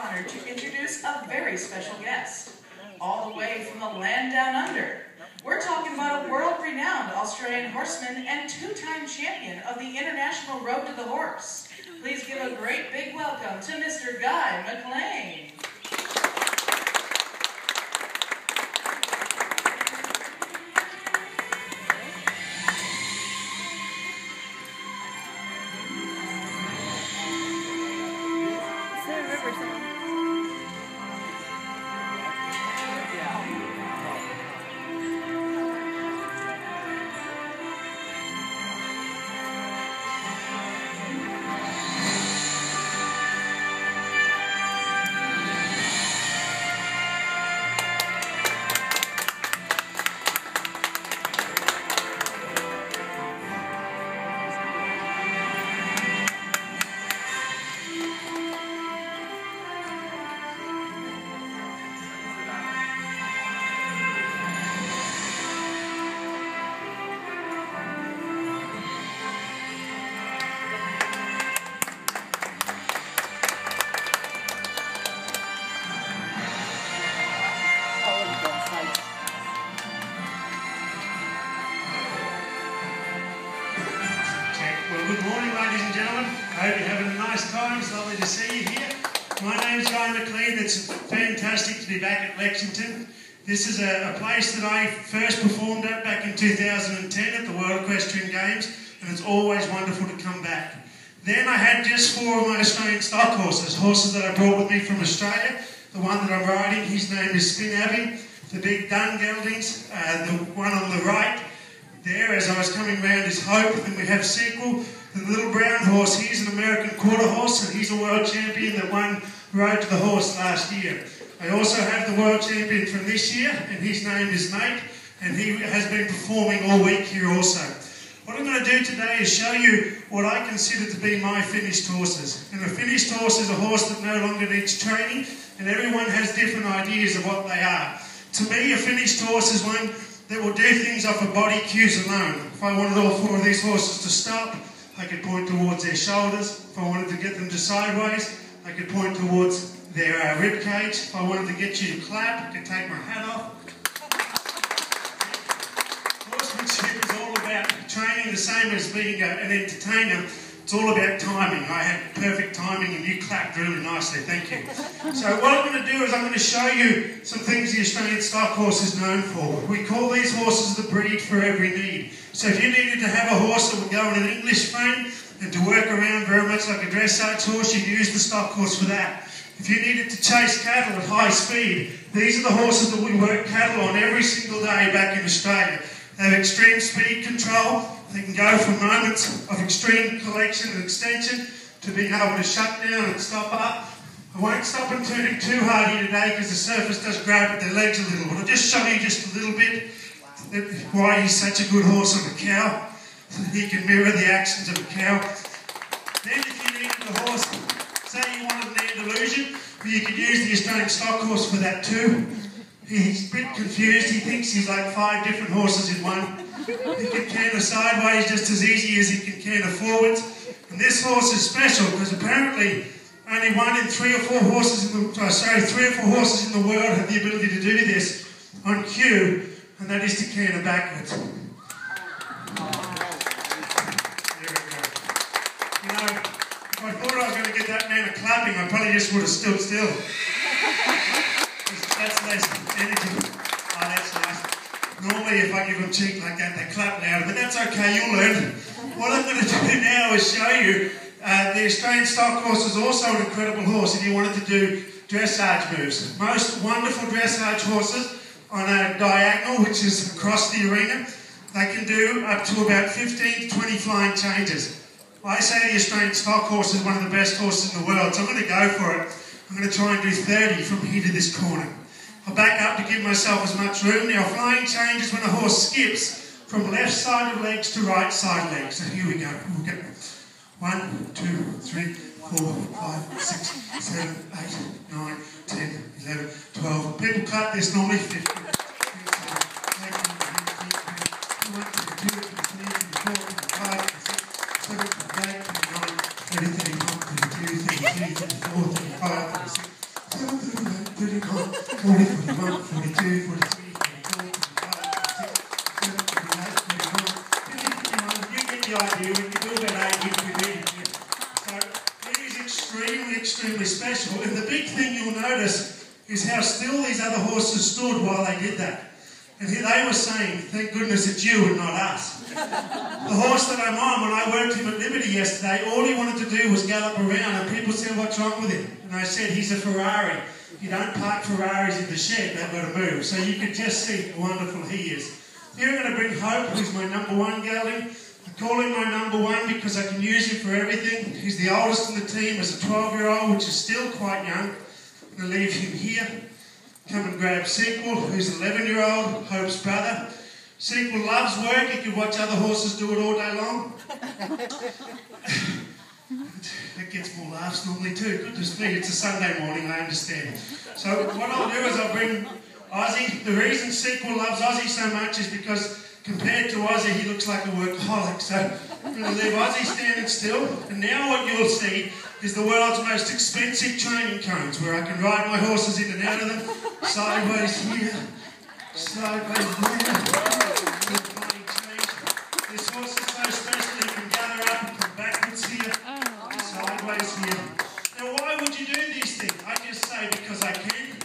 honored to introduce a very special guest, all the way from the land down under. We're talking about a world-renowned Australian horseman and two-time champion of the International Road to the Horse. Please give a great big welcome to Mr. Guy McLean. Good morning, ladies and gentlemen. I hope you're having a nice time. It's lovely to see you here. My name's Guy McLean. It's fantastic to be back at Lexington. This is a place that I first performed at back in 2010 at the World Equestrian Games, and it's always wonderful to come back. Then I had just 4 of my Australian stock horses that I brought with me from Australia. The one that I'm riding, his name is Spin Abbey. The big dun geldings, the one on the right there as I was coming round is Hope. Then we have Sequel, the little brown horse. He's an American quarter horse and he's a world champion that won Road to the Horse last year. I also have the world champion from this year and his name is Mate, and he has been performing all week here also. What I'm going to do today is show you what I consider to be my finished horses. And a finished horse is a horse that no longer needs training, and everyone has different ideas of what they are. To me, a finished horse is one that will do things off of body cues alone. If I wanted all 4 of these horses to stop, I could point towards their shoulders. If I wanted to get them to sideways, I could point towards their rib cage. If I wanted to get you to clap, I could take my hat off. Horsemanship is all about training, the same as being an entertainer. It's all about timing. I had perfect timing and you clapped really nicely, thank you. So what I'm going to do is I'm going to show you some things the Australian stock horse is known for. We call these horses the breed for every need. So if you needed to have a horse that would go in an English frame and to work around very much like a dressage horse, you'd use the stock horse for that. If you needed to chase cattle at high speed, these are the horses that we work cattle on every single day back in Australia. They have extreme speed control. They can go from moments of extreme collection and extension to being able to shut down and stop up. I won't stop and turn it too hard here today because the surface does grab at their legs a little, but I'll just show you just a little bit why he's such a good horse on a cow, so that he can mirror the actions of a cow. Then if you needed the horse, say you wanted an Andalusian, well, you could use the Australian stock horse for that too. He's a bit confused, he thinks he's like 5 different horses in one. He can canter sideways just as easy as he can canter forwards. And this horse is special because apparently only 1 in 3 or 4 horses in the 3 or 4 horses in the world have the ability to do this on cue, and that is to canter backwards. There we go. You know, if I thought I was going to get that man a clapping, I probably just would have stood still. That's less energy. Oh, that's nice. Normally, if I give them cheek like that, they clap louder, but that's okay, you'll learn. What I'm going to do now is show you the Australian stock horse is also an incredible horse if you wanted to do dressage moves. Most wonderful dressage horses on a diagonal, which is across the arena, they can do up to about 15 to 20 flying changes. I say the Australian stock horse is one of the best horses in the world, so I'm going to go for it. I'm going to try and do 30 from here to this corner. I'll back up to give myself as much room. Now, flying change is when a horse skips from left side of legs to right side legs. So here we go. We'll get 1, 2, 3, 4, 5, 6, 7, 8, 9, 10, 11, 12. People cut this normally 50. 33, 34, 35, 36, 40, 41, 42, 43, 44, 45, 46, 47, 48, 49. You get the idea. When you build that age, you need it. So it is extremely, extremely special. And the big thing you'll notice is how still these other horses stood while they did that. And they were saying, thank goodness it's you and not us. The horse that I'm on, when I worked him at Liberty yesterday, all he wanted to do was gallop around, and people said, what's wrong with him? And I said, he's a Ferrari. You don't park Ferraris in the shed, they've got to move. So you could just see how wonderful he is. Here I'm going to bring Hope, who's my number one gelding. I call him my number one because I can use him for everything. He's the oldest in the team as a 12-year-old, which is still quite young. I'm going to leave him here. Come and grab Sequel, who's an 11-year-old, Hope's brother. Sequel loves work. He can watch other horses do it all day long. That gets more laughs normally too. Goodness me, it's a Sunday morning, I understand. So what I'll do is I'll bring Ozzy. The reason Sequel loves Ozzy so much is because compared to Ozzy, he looks like a workaholic. So I'm going to leave Ozzy standing still. And now what you'll see is the world's most expensive training cones, where I can ride my horses in and out of them, sideways here, sideways there. This horse is so special, he can gather up and come backwards here, sideways here. Now why would you do these things? I just say because I can.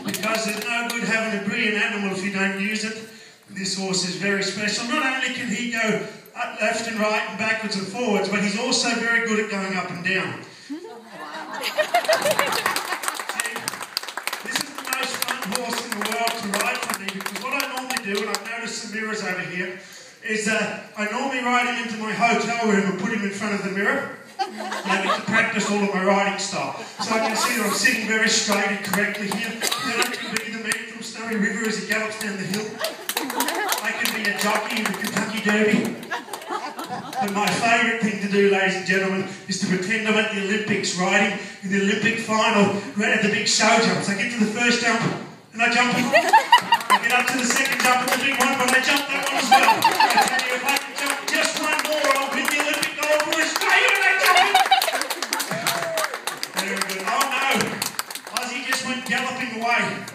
Because there's no good having a brilliant animal if you don't use it. This horse is very special. Not only can he go up, left and right and backwards and forwards, but he's also very good at going up and down. See, this is the most fun horse in the world to ride for me, because what I normally do, and I've noticed some mirrors over here, is I normally ride him into my hotel room and put him in front of the mirror, maybe to practice all of my riding style. So I can see that I'm sitting very straight and correctly here. Then I can be the man from Snowy River as he gallops down the hill. I can be a jockey in the Kentucky Derby. But my favourite thing to do, ladies and gentlemen, is to pretend I'm at the Olympics riding in the Olympic final, right at the big show jumps. I get to the first jump and I jump. I get up to the second jump and the big one, but I jump that one as well. I tell you, if I can jump just one more, I'll win the Olympic gold for Australia, and I jump it. Very good. Oh no, Ozzy just went galloping away.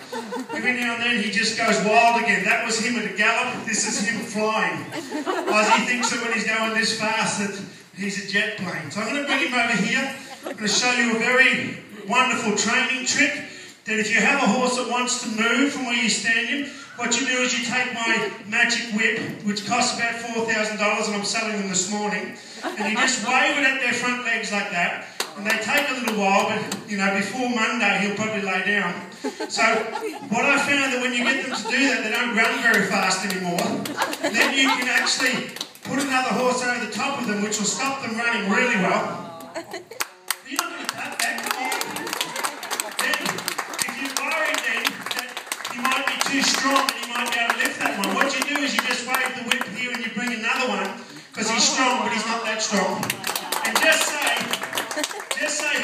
Every now and then he just goes wild again. That was him at a gallop. This is him flying. Ozzy thinks that when he's going this fast that he's a jet plane. So I'm going to bring him over here. I'm going to show you a very wonderful training trick. That if you have a horse that wants to move from where you stand him, what you do is you take my magic whip, which costs about $4,000, and I'm selling them this morning, and you just wave it at their front legs like that, and they take a little while, but you know, before Monday he'll probably lay down. So what I found that when you get them to do that, they don't run very fast anymore. Then you can actually put another horse over the top of them, which will stop them running really well. You're not going to cut that, come on. Then, if you're worried then that he might be too strong and he might be able to lift that one, what you do is you just wave the whip here and you bring another one, because he's strong but he's not that strong. And just say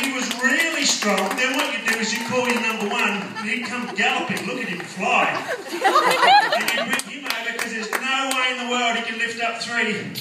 he was really strong, then what you do is you call your number one and he comes galloping, look at him fly. And you bring him over because there's no way in the world he can lift up three.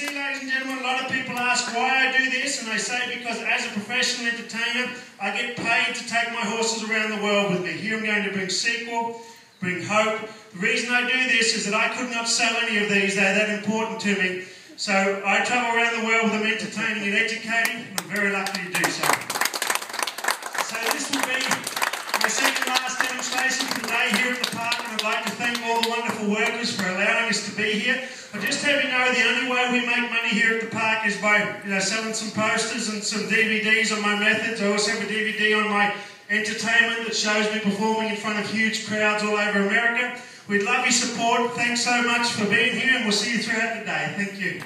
Ladies and gentlemen, a lot of people ask why I do this, and I say because as a professional entertainer, I get paid to take my horses around the world with me. Here I'm going to bring Sequel, bring Hope. The reason I do this is that I could not sell any of these, they're that important to me. So I travel around the world with them entertaining and educating, and I'm very lucky to do so. So this will be my second last demonstration today here at the park, and I'd like to thank all the wonderful workers for allowing us to be here. I just have you know the only way we make money here at the park is by selling some posters and some DVDs on my methods. I also have a DVD on my entertainment that shows me performing in front of huge crowds all over America. We'd love your support. Thanks so much for being here, and we'll see you throughout the day. Thank you.